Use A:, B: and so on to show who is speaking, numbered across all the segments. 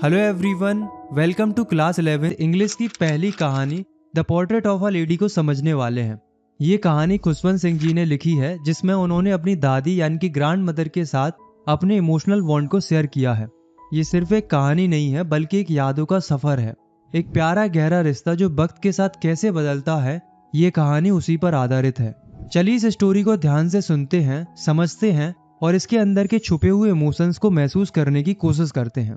A: Hello everyone, welcome to class 11 English की पहली कहानी the portrait of a lady को समझने वाले हैं। ये कहानी खुशवंत सिंह जी ने लिखी है, जिसमें उन्होंने अपनी दादी यानी कि ग्रैंड मदर के साथ अपने इमोशनल बॉन्ड को शेयर किया है। ये सिर्फ एक कहानी नहीं है, बल्कि एक यादों का सफर है, एक प्यारा गहरा रिश्ता जो वक्त के साथ कैसे बदलता है। ये कहानी उसी पर आधारित है। चलिए इस स्टोरी को ध्यान से सुनते हैं, समझते हैं और इसके अंदर के छुपे हुए इमोशंस को महसूस करने की कोशिश करते हैं।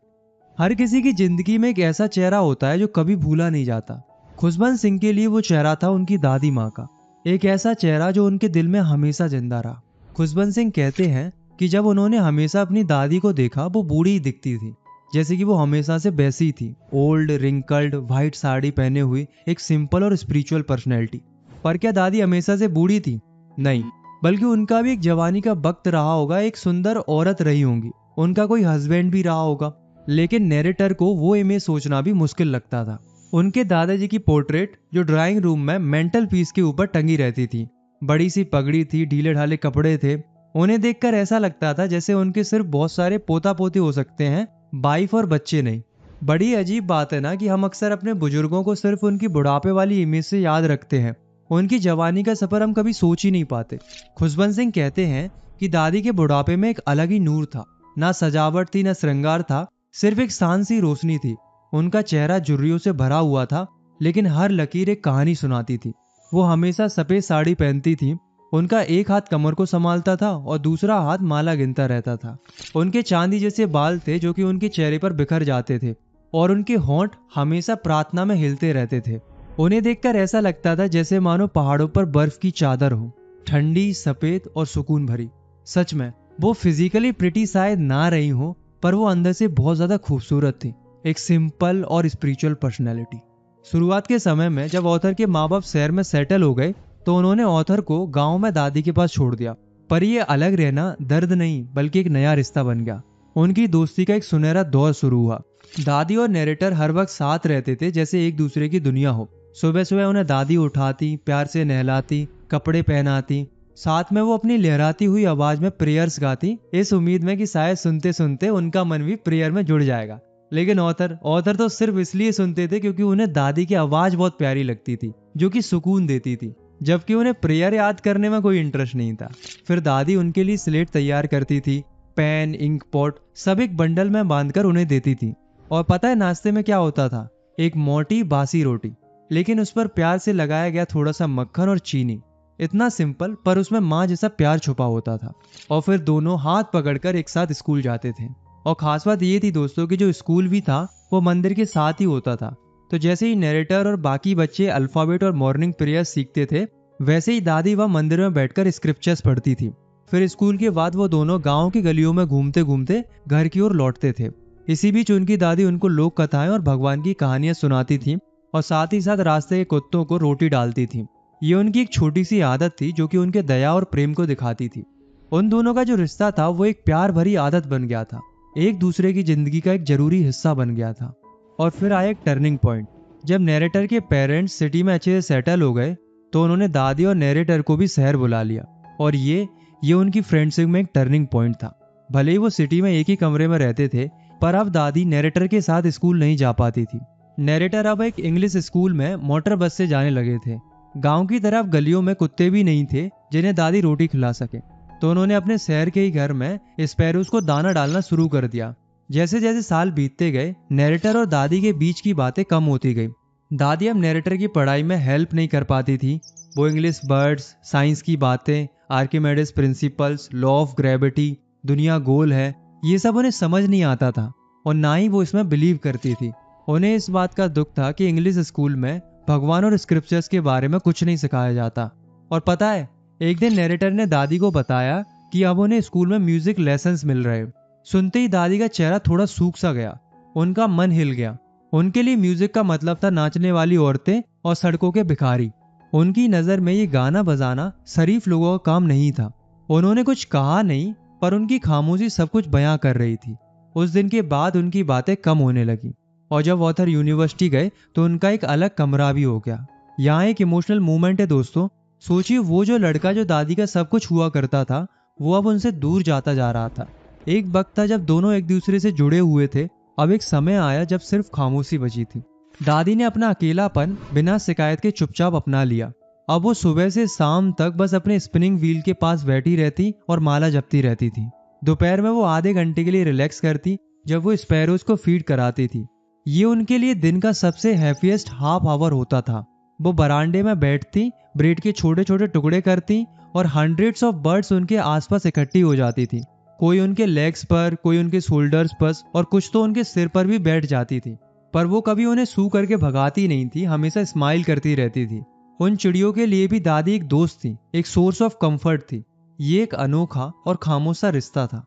A: हर किसी की जिंदगी में एक ऐसा चेहरा होता है जो कभी भूला नहीं जाता। खुशवंत सिंह के लिए वो चेहरा था उनकी दादी माँ का, एक ऐसा चेहरा जो उनके दिल में हमेशा जिंदा रहा। खुशवंत सिंह कहते हैं कि जब उन्होंने हमेशा अपनी दादी को देखा, वो बूढ़ी ही दिखती थी, जैसे कि वो हमेशा से वैसी थी, ओल्ड रिंकल्ड व्हाइट साड़ी पहने हुई, एक सिंपल और स्पिरिचुअल पर्सनैलिटी। पर क्या दादी हमेशा से बूढ़ी थी? नहीं, बल्कि उनका भी एक जवानी का वक्त रहा होगा, एक सुंदर औरत रही होंगी, उनका कोई हस्बैंड भी रहा होगा। लेकिन नैरेटर को वो इमेज सोचना भी मुश्किल लगता था। उनके दादाजी की पोर्ट्रेट जो ड्राइंग रूम में मेंटल पीस के ऊपर टंगी रहती थी, बड़ी सी पगड़ी थी, ढीले ढाले कपड़े थे। उन्हें देखकर ऐसा लगता था जैसे उनके सिर्फ बहुत सारे पोता पोती हो सकते हैं, वाइफ और बच्चे नहीं। बड़ी अजीब बात है ना कि हम अक्सर अपने बुजुर्गों को सिर्फ उनकी बुढ़ापे वाली इमेज से याद रखते हैं, उनकी जवानी का सफर हम कभी सोच ही नहीं पाते। खुशवंत सिंह कहते हैं कि दादी के बुढ़ापे में एक अलग ही नूर था, ना सजावट थी, ना श्रृंगार था, सिर्फ एक शांत सी रोशनी थी। उनका चेहरा झुर्रियों से भरा हुआ था, लेकिन हर लकीर एक कहानी सुनाती थी। वो हमेशा सफेद साड़ी पहनती थी, उनका एक हाथ कमर को संभालता था और दूसरा हाथ माला गिनता रहता था। उनके चांदी जैसे बाल थे जो कि उनके चेहरे पर बिखर जाते थे, और उनके होंठ हमेशा प्रार्थना में हिलते रहते थे। उन्हें देखकर ऐसा लगता था जैसे मानो पहाड़ों पर बर्फ की चादर हो, ठंडी, सफेद और सुकून भरी। सच में वो फिजिकली प्रिटी शायद ना रही हो, पर वो अंदर से बहुत ज्यादा खूबसूरत थी, एक सिंपल और स्पिरिचुअल पर्सनैलिटी। शुरुआत के समय में जब ऑथर के माँ बाप शहर में सेटल हो गए, तो उन्होंने ऑथर को गांव में दादी के पास छोड़ दिया। पर ये अलग रहना दर्द नहीं, बल्कि एक नया रिश्ता बन गया। उनकी दोस्ती का एक सुनहरा दौर शुरू हुआ। दादी और नैरेटर हर वक्त साथ रहते थे, जैसे एक दूसरे की दुनिया हो। सुबह सुबह उन्हें दादी उठाती, प्यार से नहलाती, कपड़े पहनाती, साथ में वो अपनी लहराती हुई आवाज में प्रेयर्स गाती, इस उम्मीद में कि शायद सुनते सुनते उनका मन भी प्रेयर में जुड़ जाएगा। लेकिन ऑथर तो सिर्फ इसलिए सुनते थे क्योंकि उन्हें दादी की आवाज बहुत प्यारी लगती थी, जो कि सुकून देती थी, जबकि उन्हें प्रेयर याद करने में कोई इंटरेस्ट नहीं था। फिर दादी उनके लिए स्लेट तैयार करती थी, पेन, इंक पॉट सब एक बंडल में बांधकर उन्हें देती थी। और पता है नाश्ते में क्या होता था? एक मोटी बासी रोटी, लेकिन उस पर प्यार से लगाया गया थोड़ा सा मक्खन और चीनी। इतना सिंपल, पर उसमें माँ जैसा प्यार छुपा होता था। और फिर दोनों हाथ पकड़कर एक साथ स्कूल जाते थे। और खास बात ये थी दोस्तों कि जो स्कूल भी था वो मंदिर के साथ ही होता था। तो जैसे ही नैरेटर और बाकी बच्चे अल्फाबेट और मॉर्निंग प्रेयर सीखते थे, वैसे ही दादी वह मंदिर में बैठकर स्क्रिप्चर्स पढ़ती थी। फिर स्कूल के बाद वो दोनों गाँव की गलियों में घूमते घूमते घर की ओर लौटते थे। इसी बीच उनकी दादी उनको लोक कथाएं और भगवान की कहानियां सुनाती थी, और साथ ही साथ रास्ते के कुत्तों को रोटी डालती थी। ये उनकी एक छोटी सी आदत थी जो कि उनके दया और प्रेम को दिखाती थी। उन दोनों का जो रिश्ता था वो एक प्यार भरी आदत बन गया था, एक दूसरे की जिंदगी का एक जरूरी हिस्सा बन गया था। और फिर आया एक टर्निंग पॉइंट। जब नैरेटर के पेरेंट्स सिटी में अच्छे से सेटल हो गए, तो उन्होंने दादी और नैरेटर को भी शहर बुला लिया। और ये उनकी फ्रेंडशिप में एक टर्निंग पॉइंट था। भले ही वो सिटी में एक ही कमरे में रहते थे, पर अब दादी नैरेटर के साथ स्कूल नहीं जा पाती थी। नैरेटर अब एक इंग्लिश स्कूल में मोटर बस से जाने लगे थे। गांव की तरफ गलियों में कुत्ते भी नहीं थे जिन्हें दादी रोटी खिला सके, तो उन्होंने अपने शहर के ही घर में स्पैरोज को दाना डालना शुरू कर दिया। जैसे जैसे साल बीतते गए, नैरेटर और दादी के बीच की बातें कम होती गई। दादी अब नैरेटर की पढ़ाई में हेल्प नहीं कर पाती थी। वो इंग्लिश वर्ड्स, साइंस की बातें, Archimedes principles, law of gravity, दुनिया गोल है, ये सब उन्हें समझ नहीं आता था, और ना ही वो इसमें बिलीव करती थी। उन्हें इस बात का दुख था कि इंग्लिश स्कूल में भगवान और स्क्रिप्चर्स के बारे में कुछ नहीं सिखाया जाता। और पता है, एक दिन नैरेटर ने दादी को बताया कि अब उन्हें स्कूल में म्यूजिक लेसन्स मिल रहे। सुनते ही दादी का चेहरा थोड़ा सूख सा गया, उनका मन हिल गया। उनके लिए म्यूजिक का मतलब था नाचने वाली औरतें और सड़कों के भिखारी। उनकी नजर में ये गाना बजाना शरीफ लोगों का काम नहीं था। उन्होंने कुछ कहा नहीं, पर उनकी खामोशी सब कुछ बयां कर रही थी। उस दिन के बाद उनकी बातें कम होने लगी, और जब ऑथर यूनिवर्सिटी गए तो उनका एक अलग कमरा भी हो गया। यहाँ एक इमोशनल मोमेंट है दोस्तों। सोचिए, वो जो लड़का जो दादी का सब कुछ हुआ करता था, वो अब उनसे दूर जाता जा रहा था। एक वक्त था जब दोनों एक दूसरे से जुड़े हुए थे, अब एक समय आया जब सिर्फ खामोशी बची थी। दादी ने अपना अकेलापन बिना शिकायत के चुपचाप अपना लिया। अब वो सुबह से शाम तक बस अपने स्पिनिंग व्हील के पास बैठी रहती और माला जपती रहती थी। दोपहर में वो आधे घंटे के लिए रिलैक्स करती जब वो स्पैरोज को फीड कराती थी। ये उनके लिए दिन का सबसे हैप्पीएस्ट हाफ आवर होता था। वो बरामदे में बैठती, ब्रेड के छोटे छोटे टुकड़े करती और हंड्रेड्स ऑफ बर्ड्स उनके आसपास इकट्ठी हो जाती थी। कोई उनके लेग्स पर, कोई उनके शोल्डर्स पर और कुछ तो उनके सिर पर भी बैठ जाती थी। पर वो कभी उन्हें सू करके भगाती नहीं थी, हमेशा स्माइल करती रहती थी। उन चिड़ियों के लिए भी दादी एक दोस्त थी, एक सोर्स ऑफ कंफर्ट थी। ये एक अनोखा और खामोश सा रिश्ता था।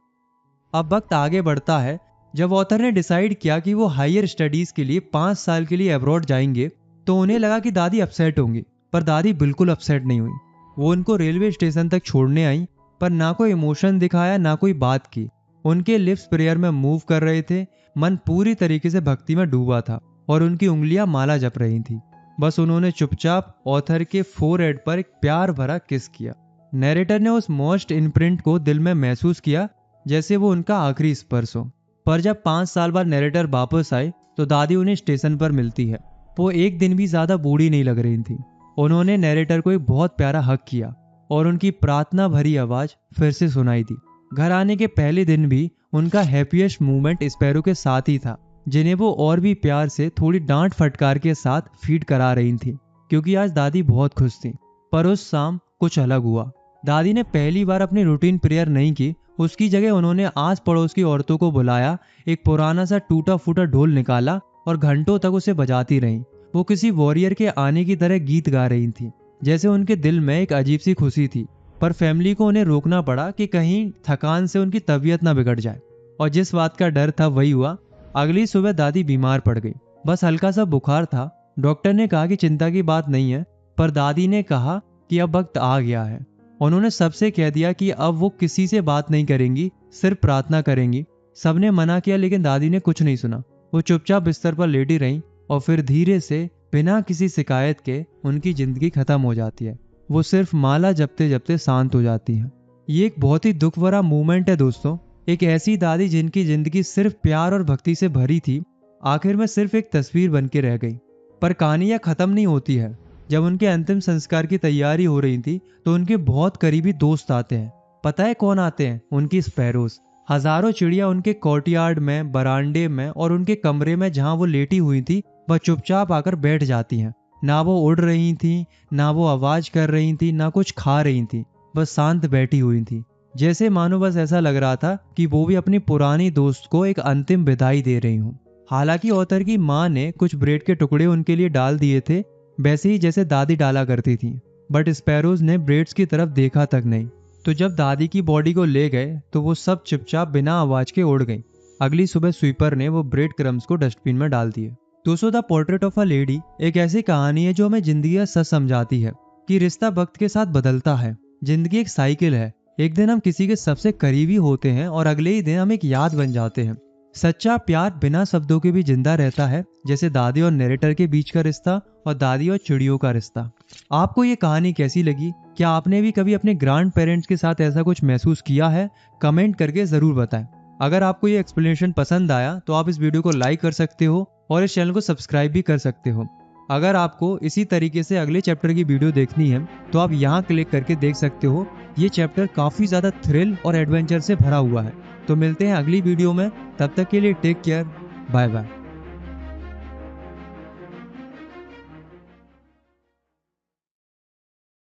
A: अब वक्त आगे बढ़ता है। जब ऑथर ने डिसाइड किया कि वो हायर स्टडीज के लिए 5 साल के लिए अब्रॉड जाएंगे, तो उन्हें लगा कि दादी अपसेट होंगी। पर दादी बिल्कुल अपसेट नहीं हुई। वो उनको रेलवे स्टेशन तक छोड़ने आई, पर ना कोई इमोशन दिखाया, ना कोई बात की। उनके लिप्स प्रेयर में मूव कर रहे थे, मन पूरी तरीके से भक्ति में डूबा था और उनकी उंगलियां माला जप रही थी। बस उन्होंने चुपचाप ऑथर के फोरहेड पर एक प्यार भरा किस किया। नैरेटर ने उस मोस्ट इम्प्रिंट को दिल में महसूस किया, जैसे वो उनका आखिरी स्पर्श हो। पर जब 5 साल बाद नैरेटर वापस आए तो दादी उन्हें स्टेशन पर मिलती है। वो एक दिन भी ज्यादा बूढ़ी नहीं लग रही थी। उन्होंने नैरेटर को एक बहुत प्यारा हक किया और उनकी प्रार्थना भरी आवाज फिर से सुनाई दी। घर आने के पहले दिन भी उनका हैप्पीएस्ट मोमेंट स्पैरो के साथ ही था, जिन्हें वो और भी प्यार से थोड़ी डांट फटकार के साथ फीड करा रही थी, क्योंकि आज दादी बहुत खुश थी। पर उस शाम कुछ अलग हुआ। दादी ने पहली बार अपनी रूटीन प्रेयर नहीं की। उसकी जगह उन्होंने आस पड़ोस की औरतों को बुलाया, एक पुराना सा टूटा फूटा ढोल निकाला और घंटों तक उसे बजाती रहीं। वो किसी वॉरियर के आने की तरह गीत गा रही थी, जैसे उनके दिल में एक अजीब सी खुशी थी। पर फैमिली को उन्हें रोकना पड़ा कि कहीं थकान से उनकी तबीयत ना बिगड़ जाए। और जिस बात का डर था वही हुआ। अगली सुबह दादी बीमार पड़ गई। बस हल्का सा बुखार था। डॉक्टर ने कहा कि चिंता की बात नहीं है, पर दादी ने कहा कि अब वक्त आ गया है। उन्होंने सबसे कह दिया कि अब वो किसी से बात नहीं करेंगी, सिर्फ प्रार्थना करेंगी। सबने मना किया, लेकिन दादी ने कुछ नहीं सुना। वो चुपचाप बिस्तर पर लेटी रहीं और फिर धीरे से बिना किसी शिकायत के उनकी जिंदगी खत्म हो जाती है। वो सिर्फ माला जपते जपते शांत हो जाती है। ये एक बहुत ही दुख भरा मोमेंट है दोस्तों। एक ऐसी दादी जिनकी जिंदगी सिर्फ प्यार और भक्ति से भरी थी, आखिर में सिर्फ एक तस्वीर बन के रह गई। पर कहानियां खत्म नहीं होती है। जब उनके अंतिम संस्कार की तैयारी हो रही थी तो उनके बहुत करीबी दोस्त आते हैं। पता है कौन आते हैं? उनकी स्पैरोज। हजारों चिड़िया उनके कोर्टयार्ड में, बरामदे में और उनके कमरे में जहां वो लेटी हुई थी, वह चुपचाप आकर बैठ जाती हैं। ना वो उड़ रही थी, ना वो आवाज कर रही थी, ना कुछ खा रही थी, बस शांत बैठी हुई थी। जैसे मानो बस ऐसा लग रहा था कि वो भी अपनी पुरानी दोस्त को एक अंतिम विदाई दे रही हूँ। हालांकि ऑथर की माँ ने कुछ ब्रेड के टुकड़े उनके लिए डाल दिए थे, वैसे ही जैसे दादी डाला करती थी। बट स्पैरोज ने ब्रेड्स की तरफ देखा तक नहीं। तो जब दादी की बॉडी को ले गए तो वो सब चुपचाप बिना आवाज के उड़ गई। अगली सुबह स्वीपर ने वो ब्रेड क्रम्स को डस्टबिन में डाल दिए। दोस्तों, the portrait of a lady एक ऐसी कहानी है जो हमें जिंदगी का सच समझाती है कि रिश्ता वक्त के साथ बदलता है। जिंदगी एक साइकिल है। एक दिन हम किसी के सबसे करीबी होते हैं और अगले ही दिन हम एक याद बन जाते हैं। सच्चा प्यार बिना शब्दों के भी जिंदा रहता है, जैसे दादी और नैरेटर के बीच का रिश्ता और दादी और चिड़ियों का रिश्ता। आपको ये कहानी कैसी लगी? क्या आपने भी कभी अपने ग्रैंड पेरेंट्स के साथ ऐसा कुछ महसूस किया है? कमेंट करके जरूर बताएं। अगर आपको ये एक्सप्लेनेशन पसंद आया तो आप इस वीडियो को लाइक कर सकते हो और इस चैनल को सब्सक्राइब भी कर सकते हो। अगर आपको इसी तरीके से अगले चैप्टर की वीडियो देखनी है तो आप यहाँ क्लिक करके देख सकते हो। ये चैप्टर काफी ज्यादा थ्रिल और एडवेंचर से भरा हुआ है। तो मिलते हैं अगली वीडियो में। तब तक के लिए टेक केयर, बाय बाय।